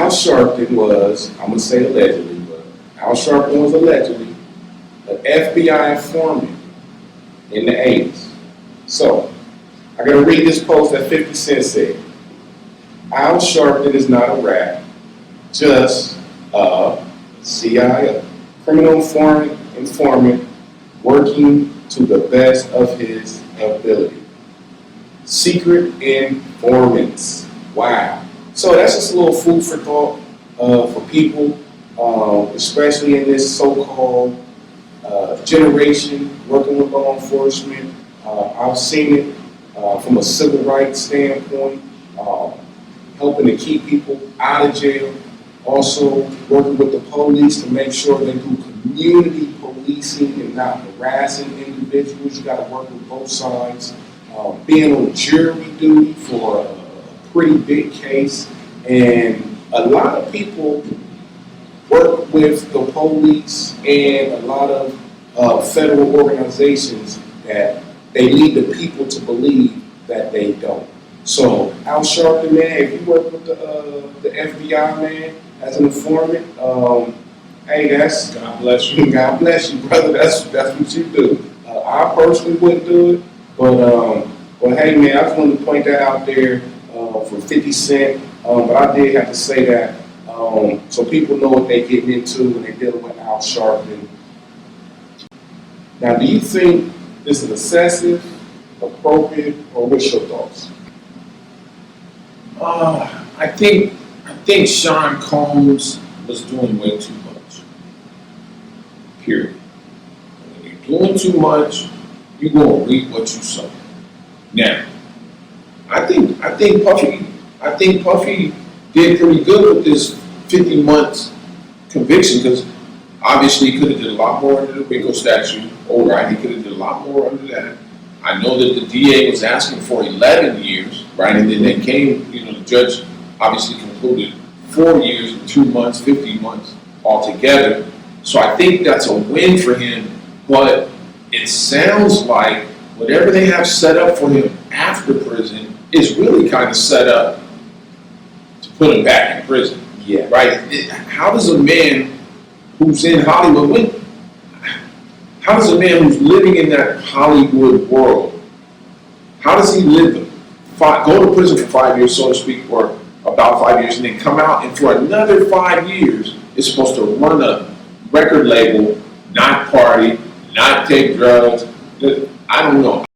Al Sharpton was, I'm going to say allegedly, but Al Sharpton was allegedly an FBI informant in the 80s. So, I got to read this post that 50 Cent said. Al Sharpton is not a rat, just a CIA, criminal informant working to the best of his ability. Secret informants. Wow. So that's just a little food for thought for people, especially in this so-called generation working with law enforcement. I've seen it from a civil rights standpoint, helping to keep people out of jail. Also working with the police to make sure they do community policing and not harassing individuals. You got to work with both sides. Being on jury duty for a pretty big case. And a lot of people work with the police and a lot of federal organizations that they lead the people to believe that they don't. So, Al Sharpton, man, if you work with the FBI, man, as an informant, hey, that's God bless you. God bless you, brother. That's what you do. I personally wouldn't do it, but hey, man, I just wanted to point that out there for 50 Cent. But I did have to say that so people know what they're getting into when they're dealing with Al Sharpton. Now, do you think this is excessive, appropriate, or what's your thoughts? I think Sean Combs was doing way too much. Period. When you're doing too much, you're gonna reap what you sow. Now, I think Puffy did pretty good with this 50 months conviction because obviously he could have did a lot more under the RICO statute. All right, he could have did a lot more under that. I know that the DA was asking for 11 years, right? And then they came, the judge obviously concluded 4 years and 2 months, 50 months altogether. So I think that's a win for him, but it sounds like whatever they have set up for him after prison is really kind of set up to put him back in prison. Yeah. Right? How does a man who's in Hollywood, how does a man who's living in that Hollywood world, how does he go to prison for 5 years, so to speak, or about 5 years, and then come out and for another 5 years is supposed to run a record label, not party, not take drugs? I don't know.